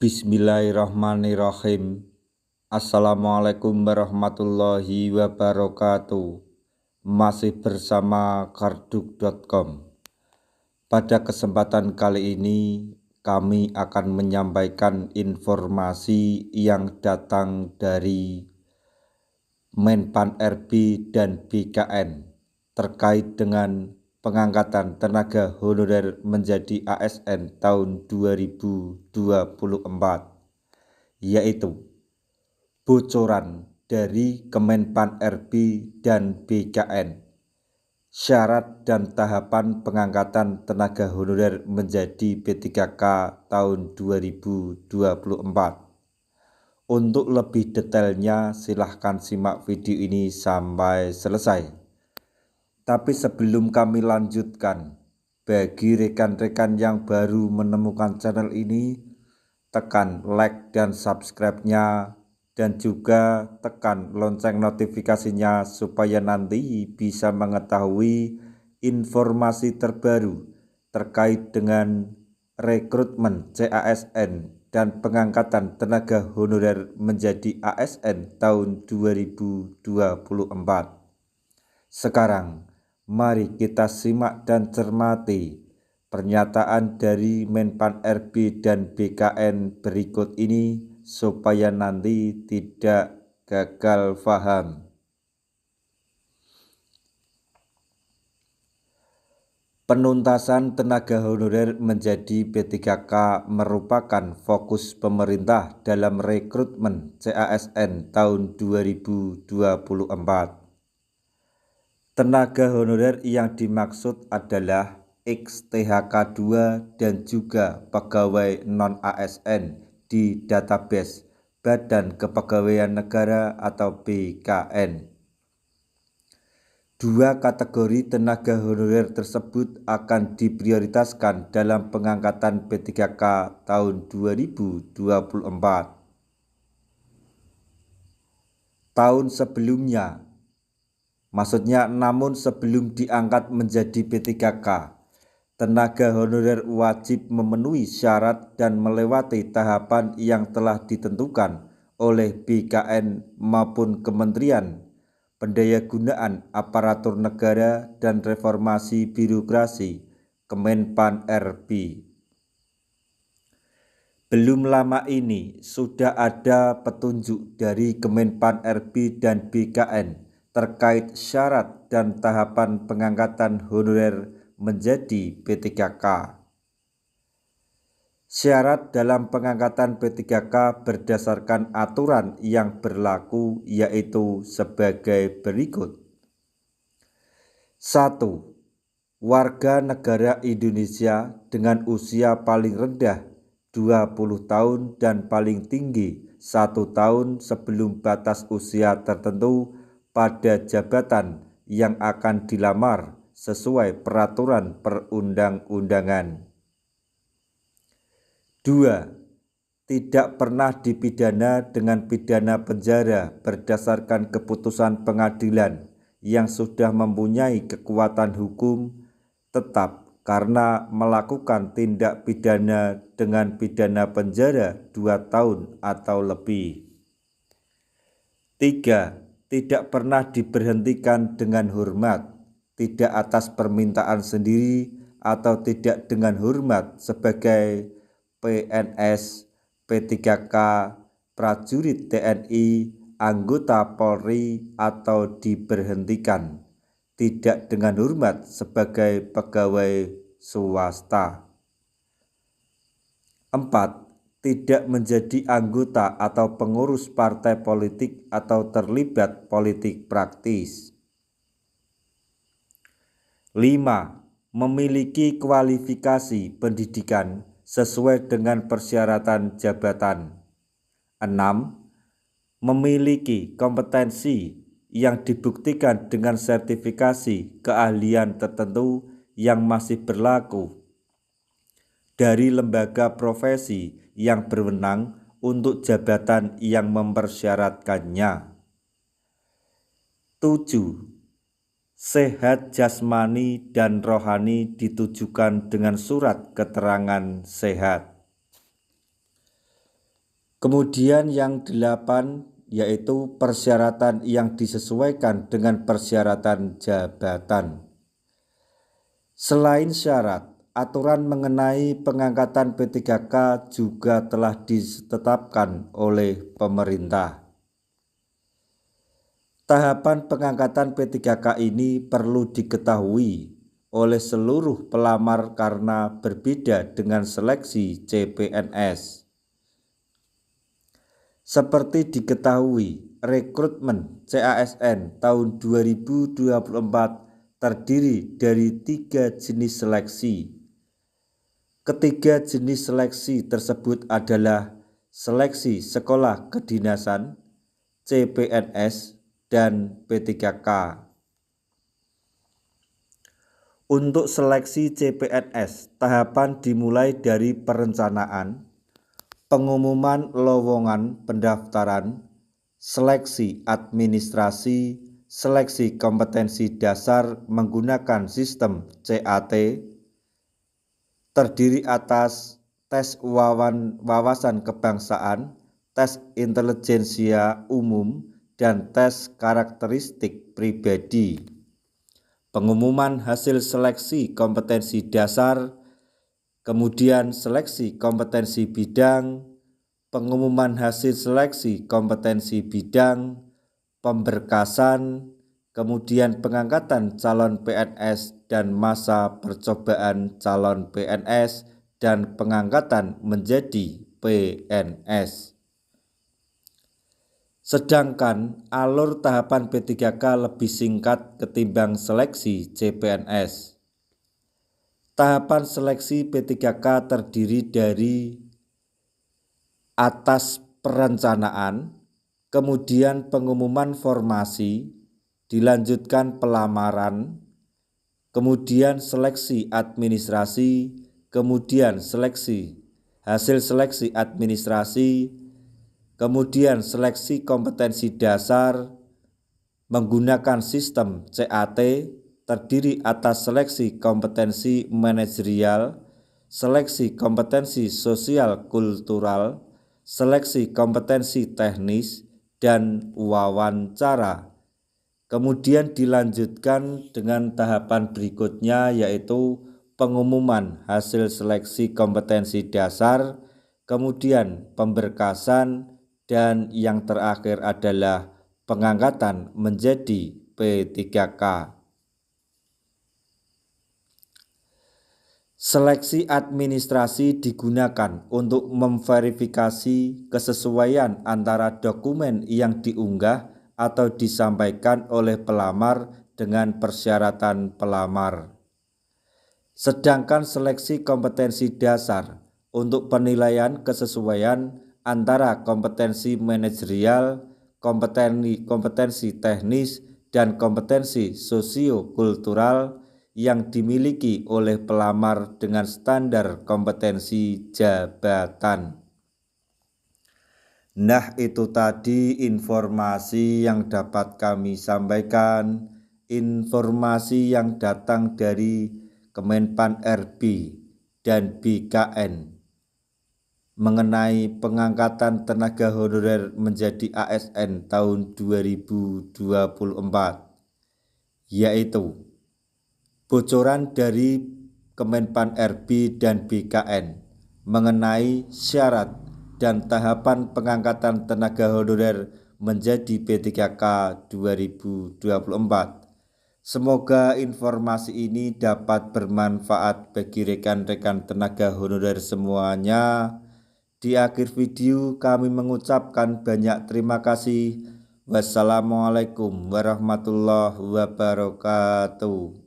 Bismillahirrahmanirrahim. Assalamualaikum warahmatullahi wabarakatuh. Masih bersama karduk.com. Pada kesempatan kali ini kami akan menyampaikan informasi yang datang dari Menpan RB dan BKN terkait dengan pengangkatan tenaga honorer menjadi ASN tahun 2024, yaitu bocoran dari Kemenpan RB dan BKN, syarat dan tahapan pengangkatan tenaga honorer menjadi P3K tahun 2024. Untuk lebih detailnya silahkan simak video ini sampai selesai. Tapi sebelum kami lanjutkan, bagi rekan-rekan yang baru menemukan channel ini, tekan like dan subscribe-nya, dan juga tekan lonceng notifikasinya supaya nanti bisa mengetahui informasi terbaru terkait dengan rekrutmen CASN dan pengangkatan tenaga honorer menjadi ASN tahun 2024. Sekarang, mari kita simak dan cermati pernyataan dari Menpan RB dan BKN berikut ini supaya nanti tidak gagal paham. Penuntasan tenaga honorer menjadi P3K merupakan fokus pemerintah dalam rekrutmen CASN tahun 2024. Tenaga honorer yang dimaksud adalah XTHK 2 dan juga pegawai non-ASN di database Badan Kepegawaian Negara atau BKN. Dua kategori tenaga honorer tersebut akan diprioritaskan dalam pengangkatan P3K tahun 2024. Tahun sebelumnya, namun sebelum diangkat menjadi P3K, tenaga honorer wajib memenuhi syarat dan melewati tahapan yang telah ditentukan oleh BKN maupun Kementerian Pendayagunaan Aparatur Negara dan Reformasi Birokrasi Kemenpan RB. Belum lama ini sudah ada petunjuk dari Kemenpan RB dan BKN terkait syarat dan tahapan pengangkatan honorer menjadi P3K. Syarat dalam pengangkatan P3K berdasarkan aturan yang berlaku yaitu sebagai berikut. 1. Warga negara Indonesia dengan usia paling rendah 20 tahun dan paling tinggi 1 tahun sebelum batas usia tertentu pada jabatan yang akan dilamar sesuai peraturan perundang-undangan. 2. Tidak pernah dipidana dengan pidana penjara berdasarkan keputusan pengadilan yang sudah mempunyai kekuatan hukum tetap karena melakukan tindak pidana dengan pidana penjara 2 tahun atau lebih. 3. Tidak pernah diberhentikan dengan hormat, tidak atas permintaan sendiri atau tidak dengan hormat sebagai PNS, P3K, prajurit TNI, anggota Polri atau diberhentikan tidak dengan hormat sebagai pegawai swasta. 4. Tidak menjadi anggota atau pengurus partai politik atau terlibat politik praktis. 5. Memiliki kualifikasi pendidikan sesuai dengan persyaratan jabatan. 6. Memiliki kompetensi yang dibuktikan dengan sertifikasi keahlian tertentu yang masih berlaku dari lembaga profesi yang berwenang untuk jabatan yang mempersyaratkannya. 7. Sehat jasmani dan rohani ditujukan dengan surat keterangan sehat. Kemudian yang 8 yaitu persyaratan yang disesuaikan dengan persyaratan jabatan. Selain syarat, aturan mengenai pengangkatan P3K juga telah ditetapkan oleh pemerintah. Tahapan pengangkatan P3K ini perlu diketahui oleh seluruh pelamar karena berbeda dengan seleksi CPNS. Seperti diketahui, rekrutmen CASN tahun 2024 terdiri dari 3 jenis seleksi. Ketiga jenis seleksi tersebut adalah seleksi sekolah kedinasan, CPNS, dan P3K. Untuk seleksi CPNS, tahapan dimulai dari perencanaan, pengumuman lowongan pendaftaran, seleksi administrasi, seleksi kompetensi dasar menggunakan sistem CAT, terdiri atas tes wawasan kebangsaan, tes intelijensia umum, dan tes karakteristik pribadi. Pengumuman hasil seleksi kompetensi dasar, kemudian seleksi kompetensi bidang, pengumuman hasil seleksi kompetensi bidang, pemberkasan, kemudian pengangkatan calon PNS dan masa percobaan calon PNS dan pengangkatan menjadi PNS. Sedangkan alur tahapan P3K lebih singkat ketimbang seleksi CPNS. Tahapan seleksi P3K terdiri dari atas perencanaan, kemudian pengumuman formasi, dilanjutkan pelamaran, kemudian seleksi administrasi, kemudian hasil seleksi administrasi, kemudian seleksi kompetensi dasar menggunakan sistem CAT terdiri atas seleksi kompetensi manajerial, seleksi kompetensi sosial kultural, seleksi kompetensi teknis, dan wawancara. Kemudian dilanjutkan dengan tahapan berikutnya yaitu pengumuman hasil seleksi kompetensi dasar, kemudian pemberkasan, dan yang terakhir adalah pengangkatan menjadi P3K. Seleksi administrasi digunakan untuk memverifikasi kesesuaian antara dokumen yang diunggah atau disampaikan oleh pelamar dengan persyaratan pelamar. Sedangkan seleksi kompetensi dasar untuk penilaian kesesuaian antara kompetensi manajerial, kompetensi teknis, dan kompetensi sosiokultural yang dimiliki oleh pelamar dengan standar kompetensi jabatan. Nah, itu tadi informasi yang dapat kami sampaikan, informasi yang datang dari Kemenpan RB dan BKN mengenai pengangkatan tenaga honorer menjadi ASN tahun 2024, yaitu bocoran dari Kemenpan RB dan BKN mengenai syarat dan tahapan pengangkatan tenaga honorer menjadi P3K 2024. Semoga informasi ini dapat bermanfaat bagi rekan-rekan tenaga honorer semuanya. Di akhir video kami mengucapkan banyak terima kasih. Wassalamualaikum warahmatullahi wabarakatuh.